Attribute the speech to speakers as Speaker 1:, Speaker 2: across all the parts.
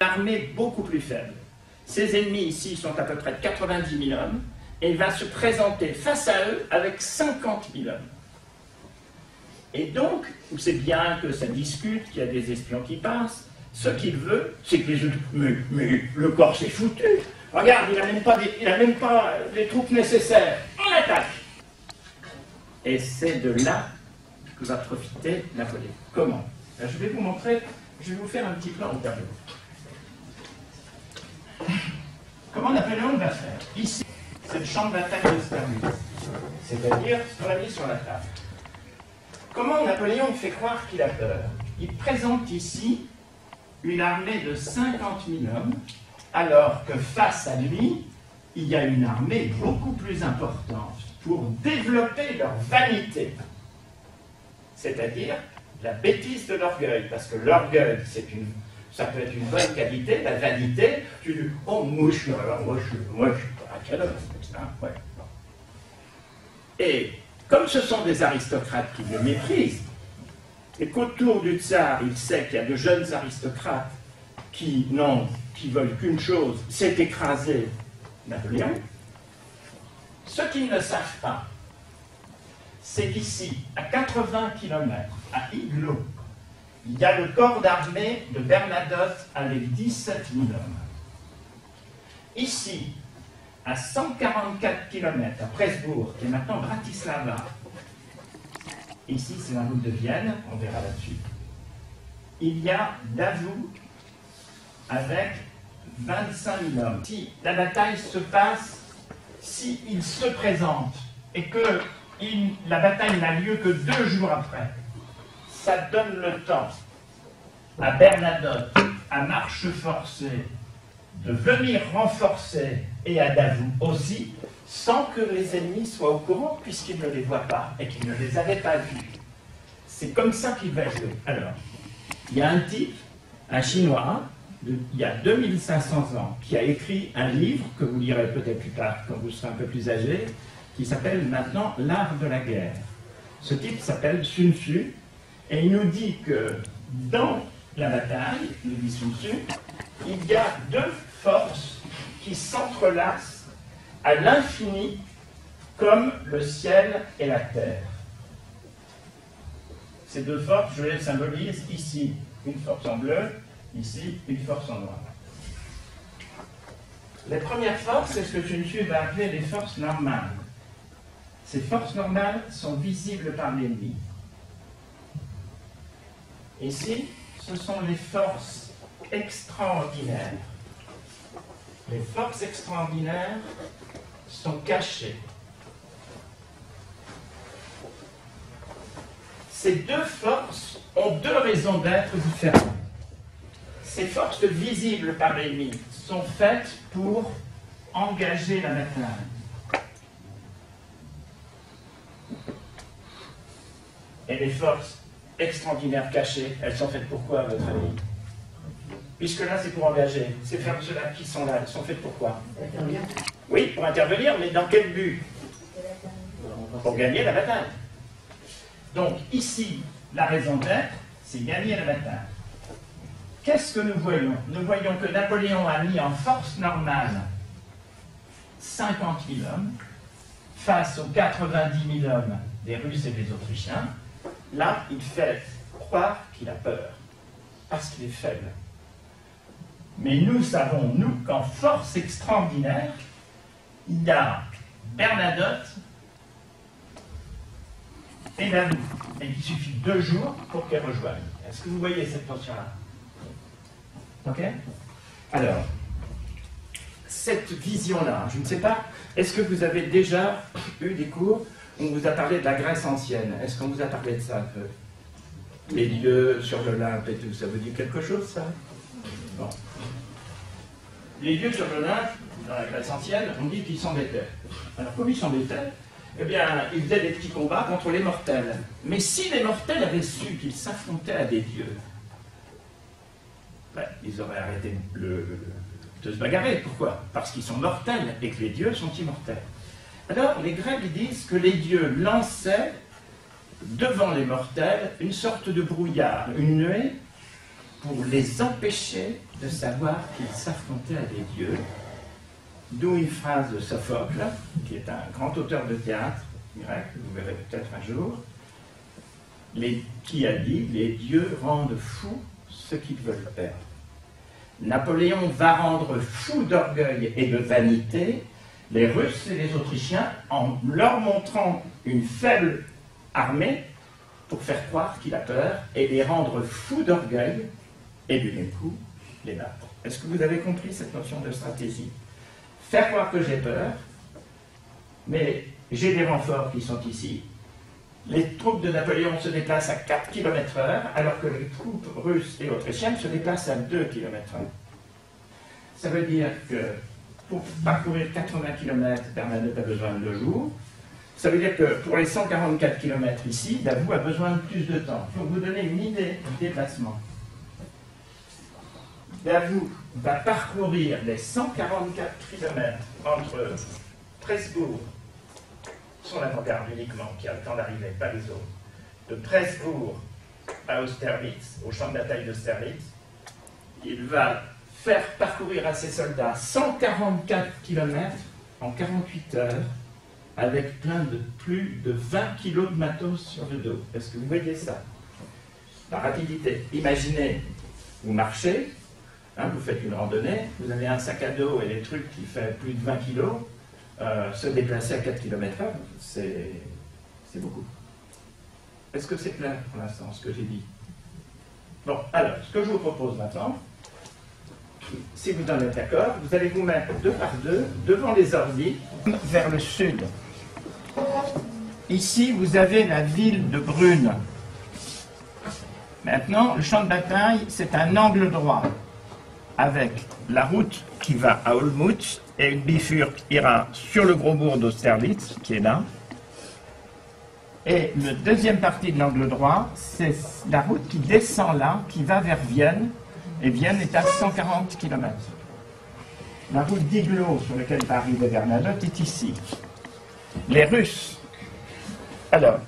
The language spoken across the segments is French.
Speaker 1: L'armée beaucoup plus faible. Ses ennemis ici sont à peu près 90 000 hommes, et il va se présenter face à eux avec 50 000 hommes. Et donc, c'est bien que ça discute, qu'il y a des espions qui passent. Ce qu'il veut, c'est que les autres... Mais le corps s'est foutu. Regarde, il n'a même pas les troupes nécessaires. On attaque. Et c'est de là que va profiter Napoléon. Comment? Je vais vous montrer, je vais vous faire un petit plan au tableau. Comment Napoléon va faire? Ici, c'est le champ de bataille de Austerlitz, c'est-à-dire ce qu'on a mis sur la table. Comment Napoléon fait croire qu'il a peur? Il présente ici une armée de 50 000 hommes, alors que face à lui, il y a une armée beaucoup plus importante pour développer leur vanité, c'est-à-dire la bêtise de l'orgueil, parce que l'orgueil, ça peut être une bonne qualité, la vanité, tu dis, oh, moi je suis pas quel homme, ouais. Et comme ce sont des aristocrates qui le méprisent, et qu'autour du tsar, il sait qu'il y a de jeunes aristocrates qui veulent qu'une chose, c'est écraser Napoléon, ce qu'ils ne savent pas, c'est qu'ici, à 80 km, à Iglo, il y a le corps d'armée de Bernadotte avec 17 000 hommes. Ici, à 144 km, à Presbourg, qui est maintenant Bratislava, ici c'est la route de Vienne, on verra là-dessus, il y a Davout avec 25 000 hommes. Si la bataille se passe, s'il se présente et que la bataille n'a lieu que 2 jours après, ça donne le temps à Bernadotte, à marche forcée, de venir renforcer, et à Davout aussi, sans que les ennemis soient au courant, puisqu'ils ne les voient pas et qu'ils ne les avaient pas vus. C'est comme ça qu'il va jouer. Alors, il y a un type, un Chinois, il y a 2500 ans, qui a écrit un livre, que vous lirez peut-être plus tard, quand vous serez un peu plus âgé, qui s'appelle maintenant « L'art de la guerre ». Ce type s'appelle Sun Tzu, et il nous dit que dans la bataille, nous dit Sun Tzu, il y a 2 forces qui s'entrelacent à l'infini comme le ciel et la terre. Ces 2 forces, je les symbolise ici, une force en bleu, ici, une force en noir. Les premières forces, c'est ce que Sun Tzu va appeler les forces normales. Ces forces normales sont visibles par l'ennemi. Ici, ce sont les forces extraordinaires. Les forces extraordinaires sont cachées. Ces 2 forces ont 2 raisons d'être différentes. Ces forces visibles par l'ennemi sont faites pour engager la bataille. Et les forces extraordinaires cachées, elles sont faites pour quoi, à votre avis? Puisque là, c'est pour engager. Ces forces-là qui sont là, elles sont faites pour quoi? Oui, pour intervenir, mais dans quel but? Pour gagner la bataille. Donc, ici, la raison d'être, c'est gagner la bataille. Qu'est-ce que nous voyons? Nous voyons que Napoléon a mis en force normale 50 000 hommes face aux 90 000 hommes des Russes et des Autrichiens. Là, il fait croire qu'il a peur, parce qu'il est faible. Mais nous savons, nous, qu'en force extraordinaire, il y a Bernadotte et Davout, et qu'il suffit 2 jours pour qu'elles rejoignent. Est-ce que vous voyez cette notion-là? Ok? Alors, cette vision-là, je ne sais pas, est-ce que vous avez déjà eu des cours où on vous a parlé de la Grèce ancienne? Est-ce qu'on vous a parlé de ça un peu? Les dieux sur l'Olympe et tout, ça vous dit quelque chose, ça? Bon. Les dieux sur l'Olympe, dans la Grèce ancienne, on dit qu'ils s'embêtaient. Alors, comme ils s'embêtaient, eh bien, ils faisaient des petits combats contre les mortels. Mais si les mortels avaient su qu'ils s'affrontaient à des dieux, ben, ils auraient arrêté de se bagarrer. Pourquoi? Parce qu'ils sont mortels et que les dieux sont immortels. Alors, les Grecs disent que les dieux lançaient devant les mortels une sorte de brouillard, une nuée, pour les empêcher de savoir qu'ils s'affrontaient à des dieux. D'où une phrase de Sophocle, qui est un grand auteur de théâtre grec, vous verrez peut-être un jour, qui a dit « Les dieux rendent fous ceux qu'ils veulent perdre ». Napoléon va rendre fous d'orgueil et de vanité les Russes et les Autrichiens en leur montrant une faible armée pour faire croire qu'il a peur et les rendre fous d'orgueil et du même coup les battre. Est-ce que vous avez compris cette notion de stratégie? Faire croire que j'ai peur, mais j'ai des renforts qui sont ici. Les troupes de Napoléon se déplacent à 4 km/h, alors que les troupes russes et autrichiennes se déplacent à 2 km/h. Ça veut dire que pour parcourir 80 km, Bernadotte a besoin de 2 jours. Ça veut dire que pour les 144 km ici, Davout a besoin de plus de temps. Pour vous donner une idée du déplacement, Davout va parcourir les 144 km entre Presbourg, son avant-garde uniquement, qui a le temps d'arriver, pas les autres, de Presbourg à Austerlitz, au champ de bataille d'Austerlitz. Il va faire parcourir à ses soldats 144 km en 48 heures, avec plus de 20 kg de matos sur le dos. Est-ce que vous voyez ça? La rapidité. Imaginez, vous marchez, vous faites une randonnée, vous avez un sac à dos et des trucs qui fait plus de 20 kg, se déplacer à 4 km/h, c'est beaucoup. Est-ce que c'est clair pour l'instant, ce que j'ai dit? Bon, alors, ce que je vous propose maintenant, si vous en êtes d'accord, vous allez vous mettre 2 par 2 devant les ordi, vers le sud. Ici, vous avez la ville de Brune. Maintenant, le champ de bataille, c'est un angle droit, avec la route qui va à Olmütz, et une bifurque ira sur le gros bourg d'Austerlitz, qui est là. Et la deuxième partie de l'angle droit, c'est la route qui descend là, qui va vers Vienne, et Vienne est à 140 km. La route d'Iglo, sur laquelle va arriver Bernadotte, est ici. Les Russes. Alors,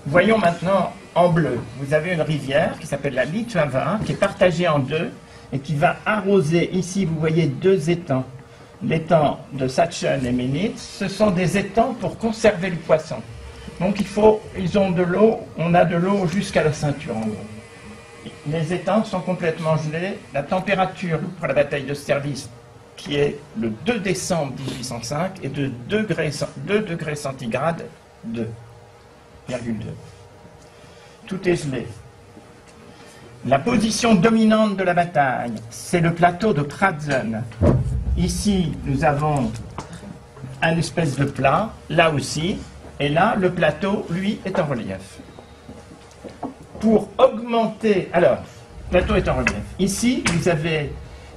Speaker 1: voyons maintenant en bleu. Vous avez une rivière qui s'appelle la Litava, qui est partagée en deux, et qui va arroser, ici vous voyez 2 étangs. L'étang de Sachsen et Menitz, ce sont des étangs pour conserver le poisson. Donc ils ont de l'eau, on a de l'eau jusqu'à la ceinture en gros. Les étangs sont complètement gelés. La température pour la bataille d'Austerlitz, qui est le 2 décembre 1805, est de 2 degrés centigrades, 2,2. Tout est gelé. La position dominante de la bataille, c'est le plateau de Pratzen. Ici, nous avons un espèce de plat, là aussi, et là, le plateau, lui, est en relief. Pour augmenter... Alors, le plateau est en relief. Ici, vous avez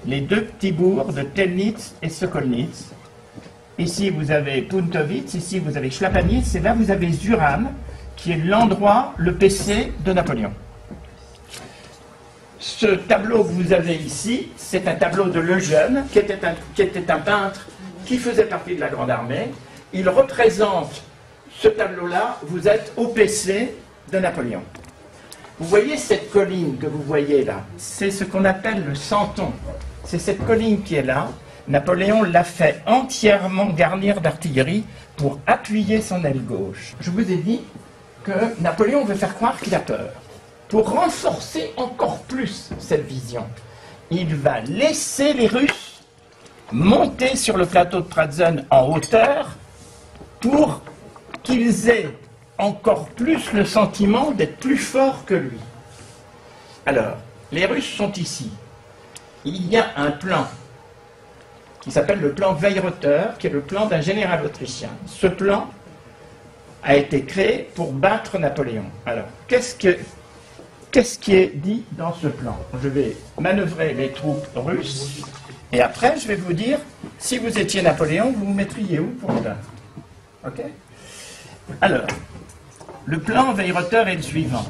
Speaker 1: les 2 petits bourgs de Telnitz et Sokolnitz. Ici, vous avez Puntovitz, ici, vous avez Schlapanitz, et là, vous avez Zuram, qui est l'endroit, le PC de Napoléon. Ce tableau que vous avez ici, c'est un tableau de Lejeune, qui était un peintre qui faisait partie de la Grande Armée. Il représente ce tableau-là, vous êtes au PC de Napoléon. Vous voyez cette colline que vous voyez là, c'est ce qu'on appelle le Santon. C'est cette colline qui est là. Napoléon l'a fait entièrement garnir d'artillerie pour appuyer son aile gauche. Je vous ai dit que Napoléon veut faire croire qu'il a peur. Pour renforcer encore plus cette vision, il va laisser les Russes monter sur le plateau de Pratzen en hauteur pour qu'ils aient encore plus le sentiment d'être plus forts que lui. Alors, les Russes sont ici. Il y a un plan qui s'appelle le plan Weyrother, qui est le plan d'un général autrichien. Ce plan a été créé pour battre Napoléon. Alors, qu'est-ce qui est dit dans ce plan? Je vais manœuvrer les troupes russes, et après, je vais vous dire, si vous étiez Napoléon, vous vous mettriez où pour le battre? Ok? Alors, le plan Weyrother est le suivant.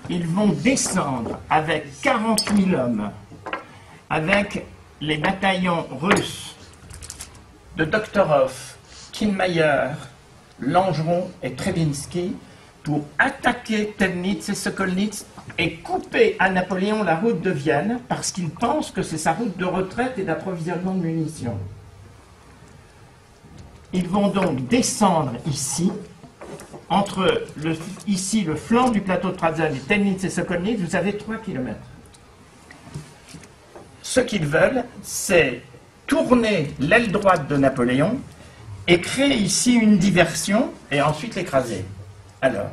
Speaker 1: Ils vont descendre avec 40 000 hommes, avec les bataillons russes de Doktorov, Kienmayer, Langeron et Trebinsky pour attaquer Telnitz et Sokolnitz et couper à Napoléon la route de Vienne parce qu'il pense que c'est sa route de retraite et d'approvisionnement de munitions. Ils vont donc descendre ici, entre ici le flanc du plateau de Pratzen et Temnitz et Sokolnitz, vous avez 3 kilomètres. Ce qu'ils veulent, c'est tourner l'aile droite de Napoléon et créer ici une diversion et ensuite l'écraser. Alors,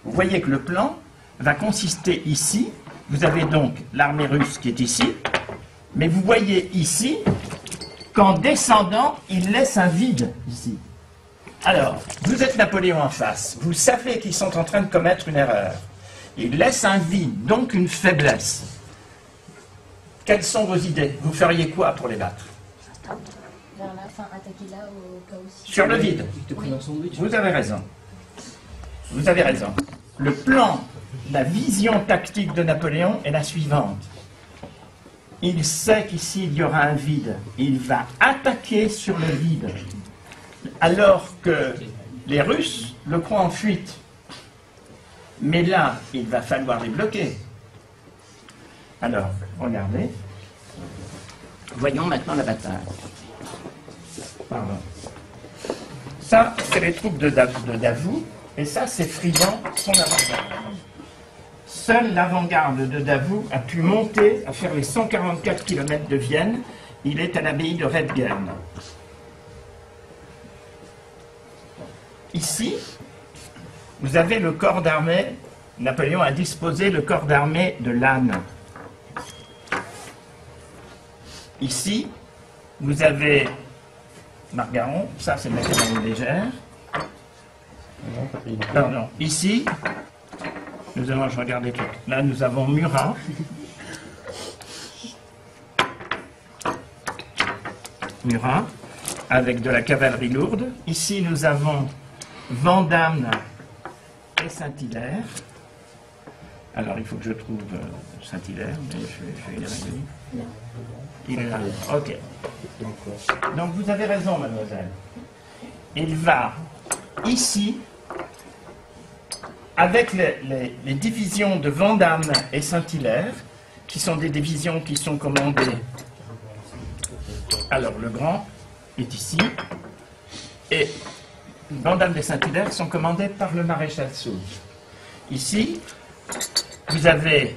Speaker 1: vous voyez que le plan va consister ici, vous avez donc l'armée russe qui est ici, mais vous voyez ici qu'en descendant, il laisse un vide ici. Alors, vous êtes Napoléon en face, vous savez qu'ils sont en train de commettre une erreur. Il laisse un vide, donc une faiblesse. Quelles sont vos idées? Vous feriez quoi pour les battre?
Speaker 2: Vers la fin, attaquer là au cas aussi.
Speaker 1: Sur le vide.
Speaker 2: Oui.
Speaker 1: Vous avez raison. Vous avez raison. Le plan, la vision tactique de Napoléon est la suivante. Il sait qu'ici il y aura un vide. Il va attaquer sur le vide. Alors que les Russes le croient en fuite. Mais là, il va falloir les bloquer. Alors, regardez. Voyons maintenant la bataille. Pardon. Ça, c'est les troupes de Davout, et ça, c'est Friant, son avant-garde. Seule l'avant-garde de Davout a pu monter, à faire les 144 km de Vienne. Il est à l'abbaye de Redgen. Ici, vous avez le corps d'armée. Napoléon a disposé le corps d'armée de Lannes. Ici, vous avez Margaron, ça c'est de la cavalerie légère. Pardon. Ici, nous avons, je regardais tout. Là, nous avons Murat. Murat, avec de la cavalerie lourde. Ici, nous avons Vandamme et Saint-Hilaire. Alors, il faut que je trouve Saint-Hilaire, mais je vais y arriver. Il est là. Ok. Donc, vous avez raison, mademoiselle. Il va ici, avec les divisions de Vandamme et Saint-Hilaire, qui sont des divisions qui sont commandées. Alors, le Grand est ici, et Vandamme et Saint-Hilaire sont commandés par le maréchal Soult. Ici, vous avez,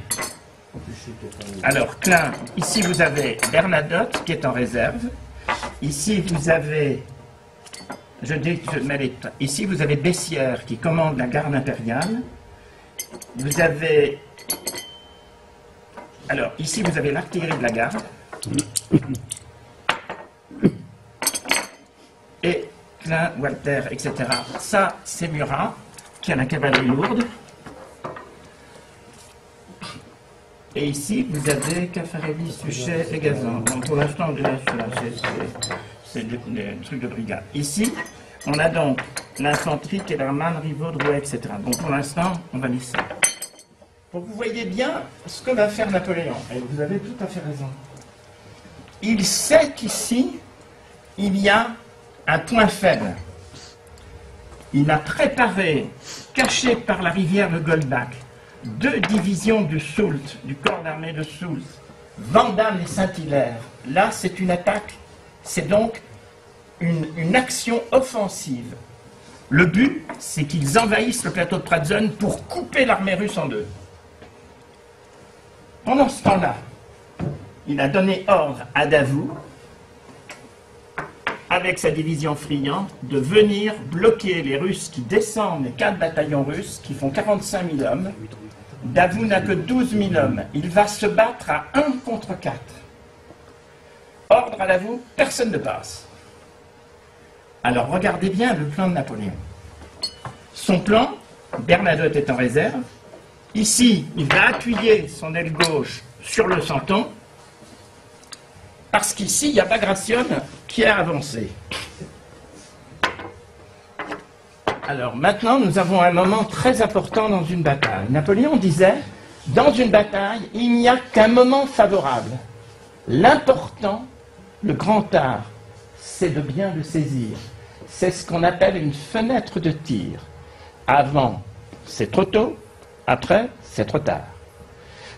Speaker 1: alors Klein, ici vous avez Bernadotte qui est en réserve, ici vous avez, ici vous avez Bessières qui commande la garde impériale, vous avez, alors ici vous avez l'artillerie de la garde, et Klein, Walter, etc. Ça c'est Murat qui a la cavalerie lourde. Et ici, vous avez Caffarelli, Suchet et Gazan. Donc pour l'instant, on laisse là, c'est des trucs de brigade. Ici, on a donc l'infanterie, Kellermann, Rivaud, Drouet, etc. Donc pour l'instant, on va laisser. Pour que vous voyez bien ce que va faire Napoléon. Et vous avez tout à fait raison. Il sait qu'ici, il y a un point faible. Il a préparé, caché par la rivière de Goldbach, 2 divisions du Soult, du corps d'armée de Soult, Vandamme et Saint-Hilaire. Là, c'est une attaque, c'est donc une action offensive. Le but, c'est qu'ils envahissent le plateau de Pratzen pour couper l'armée russe en 2. Pendant ce temps-là, il a donné ordre à Davout, avec sa division Friant, de venir bloquer les Russes qui descendent, les 4 bataillons russes, qui font 45 000 hommes. Davout n'a que 12 000 hommes. Il va se battre à 1 contre 4. Ordre à Davout, personne ne passe. Alors regardez bien le plan de Napoléon. Son plan, Bernadotte est en réserve. Ici, il va appuyer son aile gauche sur le Santon, parce qu'ici, il y a Bagration qui a avancé. Alors maintenant, nous avons un moment très important dans une bataille. Napoléon disait, dans une bataille, il n'y a qu'un moment favorable. L'important, le grand art, c'est de bien le saisir. C'est ce qu'on appelle une fenêtre de tir. Avant, c'est trop tôt. Après, c'est trop tard.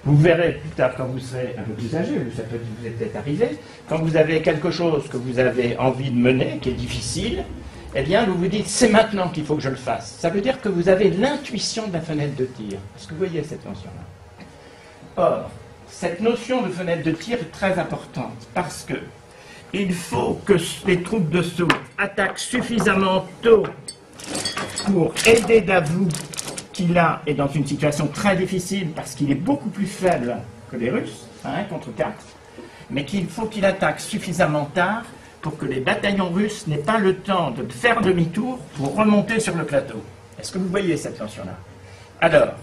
Speaker 1: Vous verrez plus tard, quand vous serez un peu plus âgé, ça peut vous est peut-être arrivé, quand vous avez quelque chose que vous avez envie de mener, qui est difficile, eh bien, vous vous dites, c'est maintenant qu'il faut que je le fasse. Ça veut dire que vous avez l'intuition de la fenêtre de tir. Est-ce que vous voyez cette notion-là? Or, cette notion de fenêtre de tir est très importante, parce que il faut que les troupes de Soult attaquent suffisamment tôt pour aider Davout, qui là est dans une situation très difficile parce qu'il est beaucoup plus faible que les Russes, 1 contre 4, mais qu'il faut qu'il attaque suffisamment tard pour que les bataillons russes n'aient pas le temps de faire demi-tour pour remonter sur le plateau. Est-ce que vous voyez cette notion-là? Alors,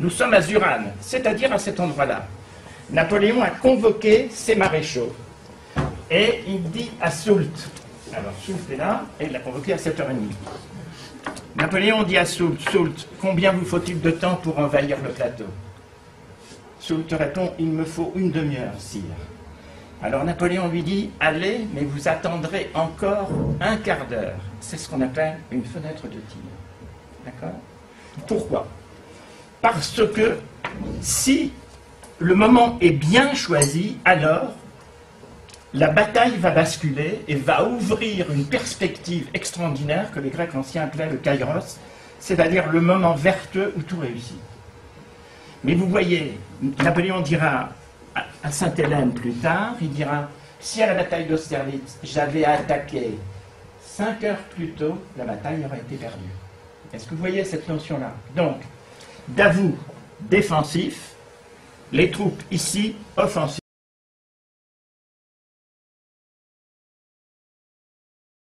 Speaker 1: nous sommes à Zuran, c'est-à-dire à cet endroit-là. Napoléon a convoqué ses maréchaux et il dit à Soult, alors Soult est là, et il l'a convoqué à 7h30. Napoléon dit à Soult, Soult, combien vous faut-il de temps pour envahir le plateau? Soult répond, il me faut une demi-heure, sire. Alors Napoléon lui dit, allez, mais vous attendrez encore un quart d'heure. C'est ce qu'on appelle une fenêtre de tir. D'accord? Pourquoi? Parce que si le moment est bien choisi, alors la bataille va basculer et va ouvrir une perspective extraordinaire que les Grecs anciens appelaient le kairos, c'est-à-dire le moment vertueux où tout réussit. Mais vous voyez, Napoléon dira à Sainte-Hélène plus tard, il dira, si à la bataille d'Austerlitz, j'avais attaqué 5 heures plus tôt, la bataille aurait été perdue. Est-ce que vous voyez cette notion-là? Donc, Davout défensif, les troupes ici offensives.